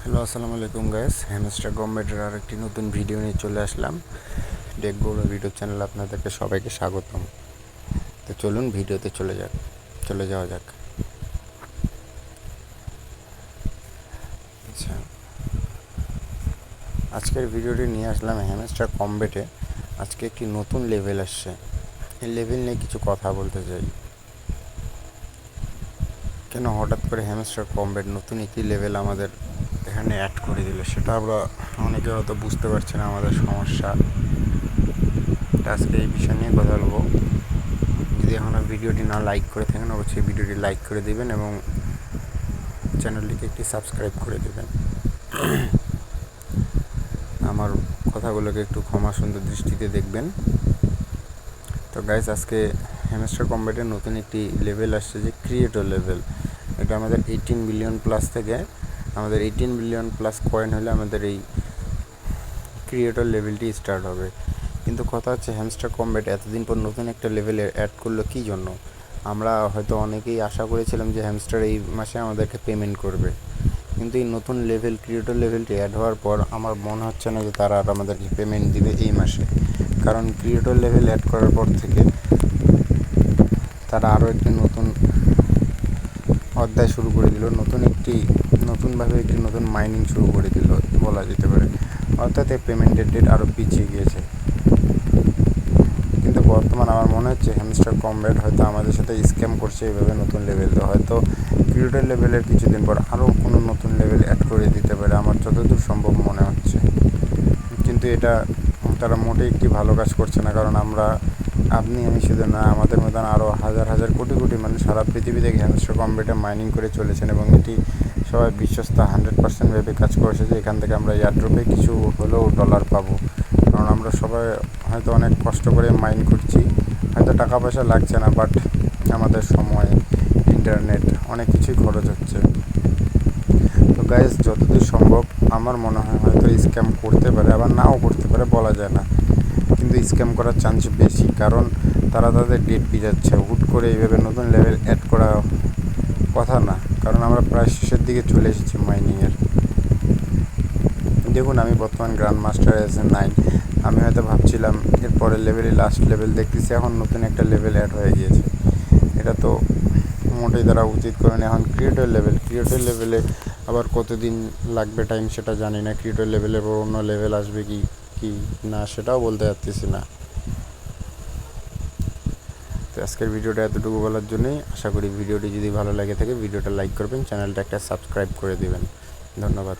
Hello, আসসালামু আলাইকুম guys. Hamster কম্বেটের আর একটি নতুন ভিডিও নিয়ে চলে আসলাম। ডেক বড় ভিডিও চ্যানেল আপনাদেরকে সবাইকে স্বাগতম। তো চলুন ভিডিওতে চলে যাওয়া যাক। আচ্ছা, আজকের ভিডিওটি নিয়ে আসলাম হ্যামস্টার কম্বেটে। আজকে একটি নতুন লেভেল আসছে, এই লেভেল নিয়ে কিছু কথা বলতে চাই। কেন হঠাৎ করে হ্যামস্টার কম্বেট নতুন একটি লেভেল আমাদের এখানে অ্যাড করে দিল, সেটা আমরা অনেকে হয়তো বুঝতে পারছি না আমাদের সমস্যা। আজকে এই বিষয় নিয়ে কথা বলবো। যদি এখনও ভিডিওটি না লাইক করে থাকেন, অবশ্যই ভিডিওটি লাইক করে দেবেন এবং চ্যানেলটিকে একটি সাবস্ক্রাইব করে দেবেন। আমার কথাগুলোকে একটু ক্ষমা সুন্দর দৃষ্টিতে দেখবেন। তো গাইস, আজকে হ্যামস্টার কম্বেটের নতুন একটি লেভেল আসছে, যে ক্রিয়েটর লেভেল। এটা আমাদের 18 বিলিয়ন প্লাস থেকে আমাদের 18 বিলিয়ন প্লাস কয়েন হলে আমাদের এই ক্রিয়েটর লেভেলটি স্টার্ট হবে। কিন্তু কথা হচ্ছে, হ্যামস্টার কম্বেট এতদিন পর নতুন একটা লেভেলে অ্যাড করলো কী জন্য? আমরা হয়তো অনেকেই আশা করেছিলাম যে হ্যামস্টার এই মাসে আমাদেরকে পেমেন্ট করবে, কিন্তু এই নতুন লেভেল ক্রিয়েটর লেভেলটি অ্যাড হওয়ার পর আমার মনে হচ্ছে না যে তারা আর আমাদেরকে পেমেন্ট দিবে এই মাসে। কারণ ক্রিয়েটর লেভেল অ্যাড করার পর থেকে তারা আরও একটি নতুন অধ্যায় শুরু করে দিল, নতুনভাবে একটি নতুন মাইনিং শুরু করে দিল বলা যেতে পারে। অর্থাৎ এই পেমেন্টের ডেট আরও পিছিয়ে গিয়েছে। কিন্তু বর্তমান আমার মনে হচ্ছে হ্যামস্টার কম্বেট হয়তো আমাদের সাথে স্ক্যাম করছে এইভাবে নতুন লেভেল। তো হয়তো ক্রিয়েটর লেভেলের কিছুদিন পর আরও কোনো নতুন লেভেল অ্যাড করে দিতে পারে, আমার যতদূর সম্ভব মনে হচ্ছে। কিন্তু এটা তারা মোটেই একটি ভালো কাজ করছে না, কারণ আপনি আমি শুধু না, আমাদের মতন আরও হাজার হাজার কোটি কোটি মানুষ সারা পৃথিবী থেকে হ্যামস্টার কম্বেটে মাইনিং করে চলেছেন, এবং এটি সবাই বিশ্বস্ত 100% ভেবে কাজ করছে যে এখান থেকে আমরা এয়ারড্রপে কিছু হলেও ডলার পাবো। কারণ আমরা সবাই হয়তো অনেক কষ্ট করে মাইন করছি, হয়তো টাকা পয়সা লাগছে না, বাট আমাদের সময়, ইন্টারনেট, অনেক কিছুই খরচ হচ্ছে। তো গাইজ, যতদূর সম্ভব আমার মনে হয় হয়তো স্ক্যাম করতে পারে, আবার নাও করতে পারে, বলা যায় না। কিন্তু স্ক্যাম করার চান্স বেশি, কারণ তারা তাদের ডেট পিছাচ্ছে। হুট করে এইভাবে নতুন লেভেল অ্যাড করা কথা না, কারণ আমরা প্রায় শেষের দিকে চলে এসেছি মাইনিংয়ের। দেখুন, আমি বর্তমান গ্র্যান্ড মাস্টার S9। আমি হয়তো ভাবছিলাম এরপরের লেভেলই লাস্ট লেভেল, দেখতেছি এখন নতুন একটা লেভেল অ্যাড হয়ে গিয়েছে। এটা তো মোটেই তারা উচিত করেন। এখন ক্রিয়েটর লেভেলে আবার কতদিন লাগবে টাইম সেটা জানি না। ক্রিয়েটর লেভেলের পর অন্য লেভেল আসবে কি না সেটাও বলতে পারতেছি না। তো আজকের ভিডিওটা এতটুকু বলার জন্যই। আশা করি ভিডিওটি যদি ভালো লাগে থাকে ভিডিওটা লাইক করবেন, চ্যানেলটা একটা সাবস্ক্রাইব করে দেবেন। ধন্যবাদ।